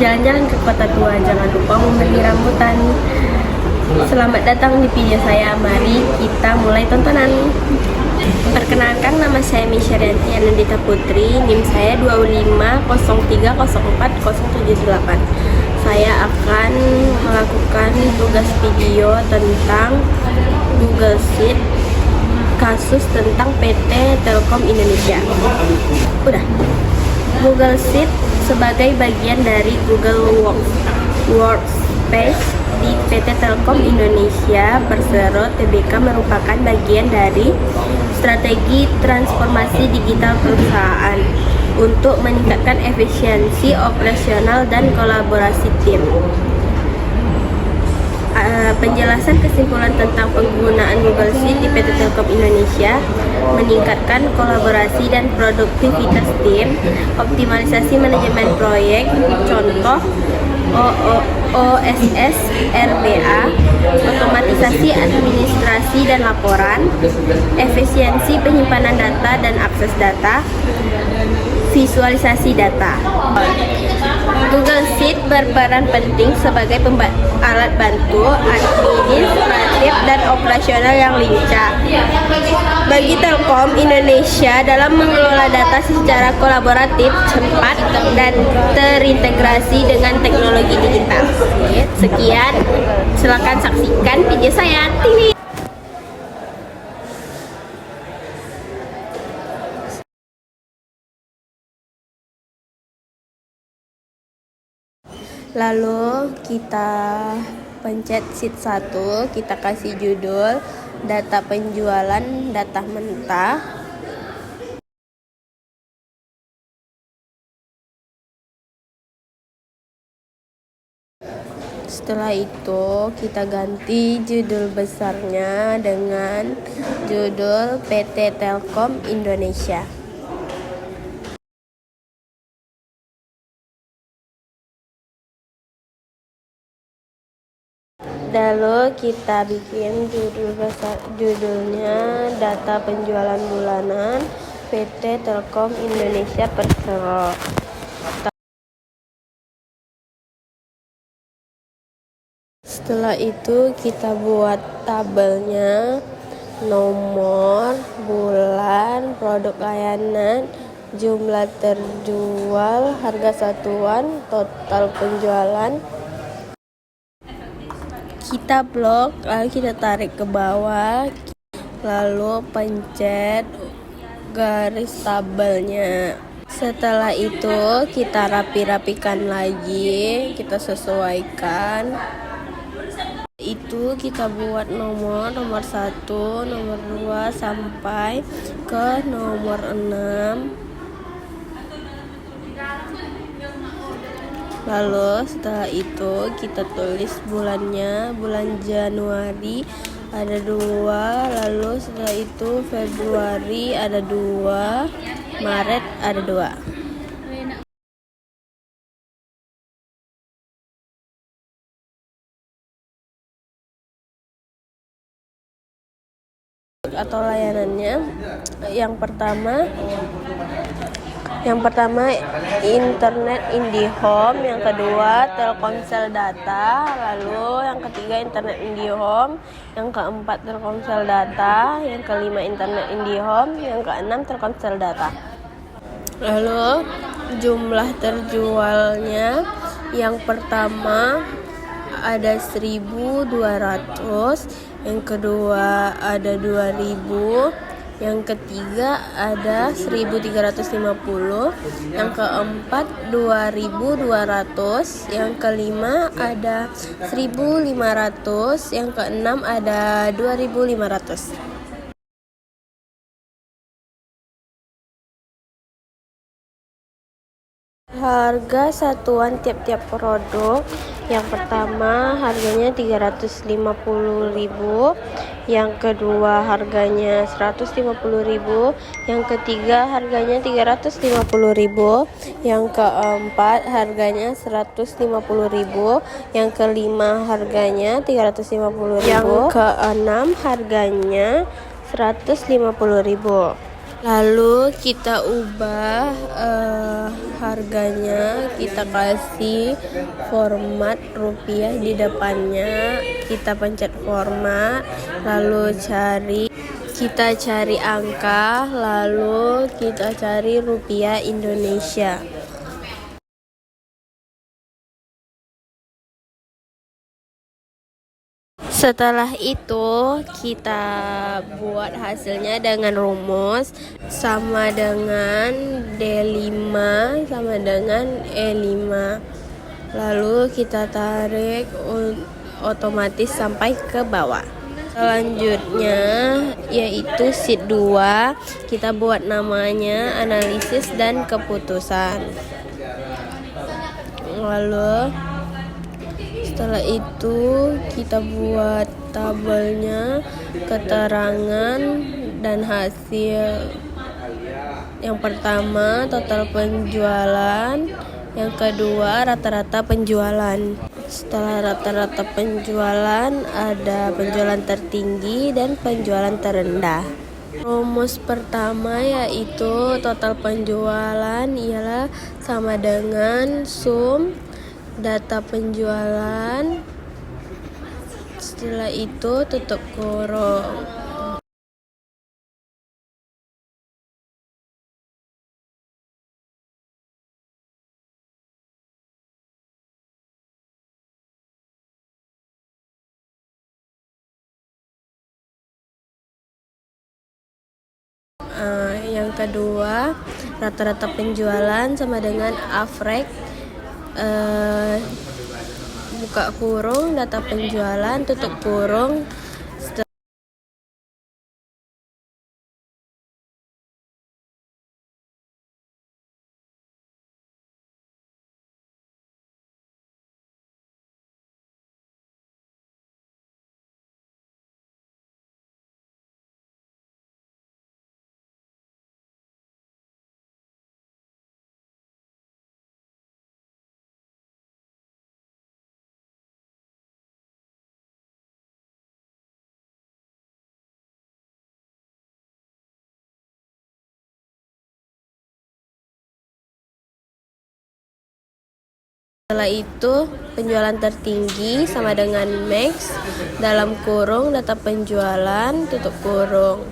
jalan-jalan ke kota tua, jangan lupa membeli rambutan. Selamat datang di video saya, mari kita mulai tontonan. Perkenalkan, nama saya Misyarianti Anandita Putri, NIM saya 250304078. Saya akan melakukan tugas video tentang Google Sheet, kasus tentang PT Telkom Indonesia. Udah. Google Sheet sebagai bagian dari Google Workspace di PT Telkom Indonesia Persero Tbk merupakan bagian dari strategi transformasi digital perusahaan untuk meningkatkan efisiensi operasional dan kolaborasi tim. Penjelasan kesimpulan tentang penggunaan Google Sheet di PT Telkom Indonesia: meningkatkan kolaborasi dan produktivitas tim, optimalisasi manajemen proyek, contoh OSS RBA, otomatisasi administrasi dan laporan, efisiensi penyimpanan data dan akses data, visualisasi data. Google Sheet berperan penting sebagai alat bantu administratif dan operasional yang lincah bagi Telkom Indonesia dalam mengelola data secara kolaboratif, cepat, dan terintegrasi dengan teknologi digital. Sekian, silakan saksikan video saya. Ting. Lalu kita pencet sheet 1, kita kasih judul data penjualan, data mentah. Setelah itu kita ganti judul besarnya dengan judul PT Telkom Indonesia. Lalu kita bikin judulnya data penjualan bulanan PT Telkom Indonesia Persero. Setelah itu kita buat tabelnya, nomor, bulan, produk layanan, jumlah terjual, harga satuan, total penjualan. Kita blok, lalu kita tarik ke bawah, lalu pencet garis tabelnya. Setelah itu kita rapikan lagi, kita sesuaikan. Itu kita buat nomor 1, nomor 2 sampai ke nomor 6. Lalu setelah itu kita tulis bulannya, bulan Januari ada 2, lalu setelah itu Februari ada 2, Maret ada 2. Atau layanannya, yang pertama internet IndiHome, yang kedua Telkomsel Data, lalu yang ketiga internet IndiHome, yang keempat Telkomsel Data, yang kelima internet IndiHome, yang keenam Telkomsel Data. Lalu jumlah terjualnya, yang pertama ada 1.200, yang kedua ada 2.000, yang ketiga ada 1.350, yang keempat 2.200, yang kelima ada 1.500, yang keenam ada 2.500. Harga satuan tiap-tiap produk, yang pertama harganya 350.000, yang kedua harganya 150.000, yang ketiga harganya 350.000, yang keempat harganya 150.000, yang kelima harganya 350.000, yang keenam harganya 150.000. Lalu kita ubah harganya, kita kasih format rupiah di depannya, kita pencet format, lalu kita cari angka, lalu kita cari rupiah Indonesia. Setelah itu kita buat hasilnya dengan rumus sama dengan D5 sama dengan E5. Lalu kita tarik otomatis sampai ke bawah. Selanjutnya yaitu sheet 2, kita buat namanya analisis dan keputusan. Lalu setelah itu kita buat tabelnya, keterangan dan hasil. Yang pertama total penjualan, yang kedua rata-rata penjualan. Setelah rata-rata penjualan ada penjualan tertinggi dan penjualan terendah. Rumus pertama yaitu total penjualan ialah sama dengan sum data penjualan, setelah itu tutup kurung. Yang kedua rata-rata penjualan sama dengan average buka kurung data penjualan tutup kurung. Setelah itu penjualan tertinggi sama dengan max dalam kurung data penjualan tutup kurung.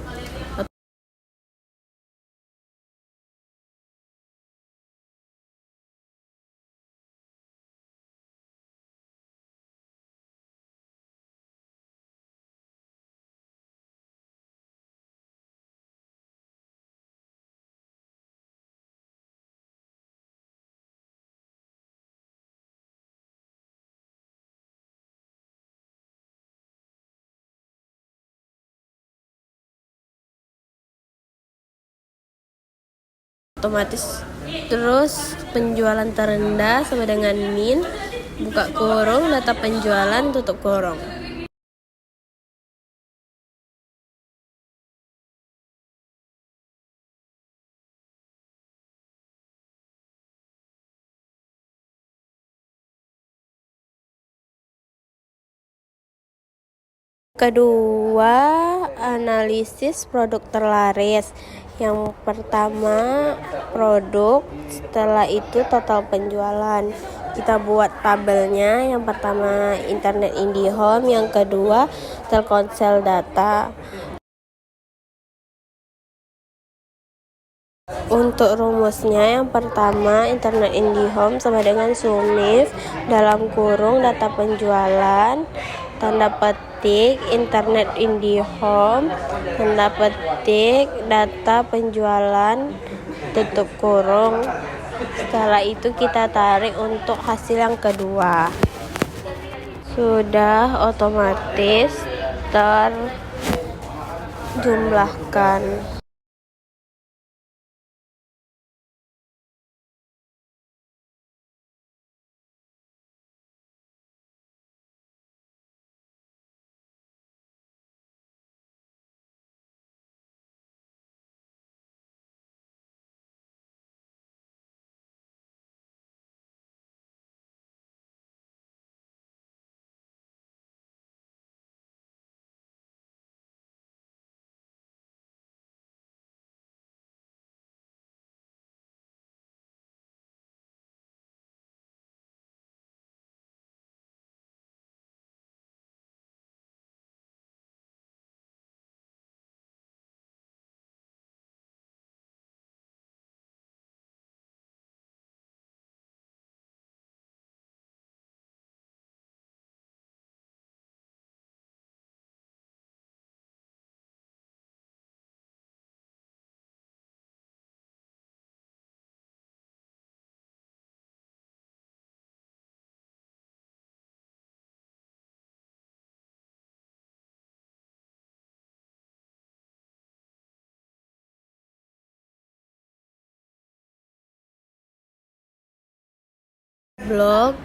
Otomatis terus penjualan terendah sama dengan min buka kurung data penjualan tutup kurung. Kedua, analisis produk terlaris. Yang pertama produk, setelah itu total penjualan. Kita buat tabelnya, yang pertama Internet IndiHome, yang kedua Telkomsel Data. Untuk rumusnya, yang pertama Internet IndiHome sama dengan SUMNIF dalam kurung data penjualan, tanda petik Internet IndiHome, tanda petik data penjualan, tutup kurung. Setelah itu kita tarik untuk hasil yang kedua. Sudah otomatis terjumlahkan. blok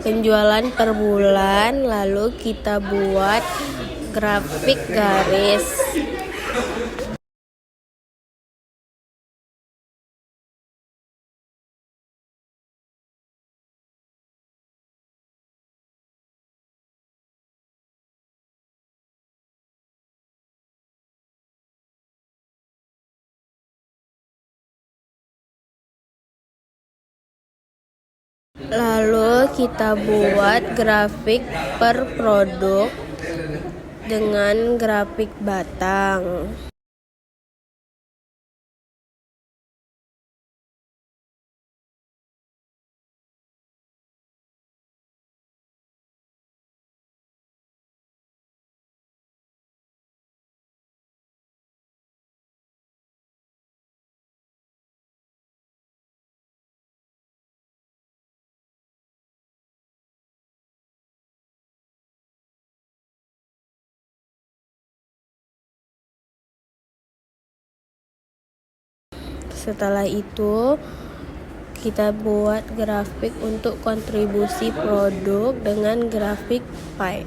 penjualan per bulan, lalu kita buat grafik garis. Lalu kita buat grafik per produk dengan grafik batang. Setelah itu kita buat grafik untuk kontribusi produk dengan grafik pie.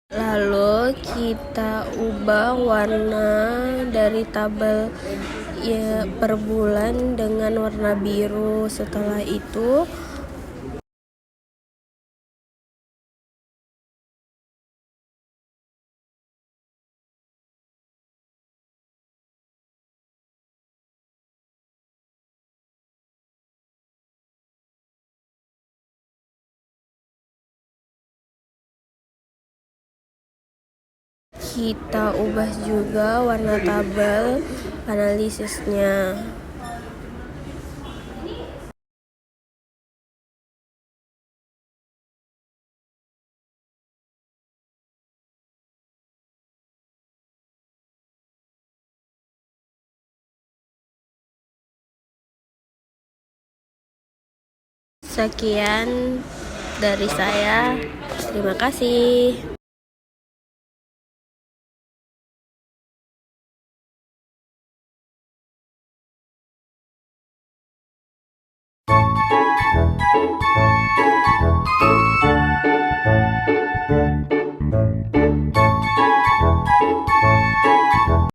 Lalu kita ubah warna dari tabel per bulan dengan warna biru. Setelah itu kita ubah juga warna tabel analisisnya. Sekian dari saya. Terima kasih.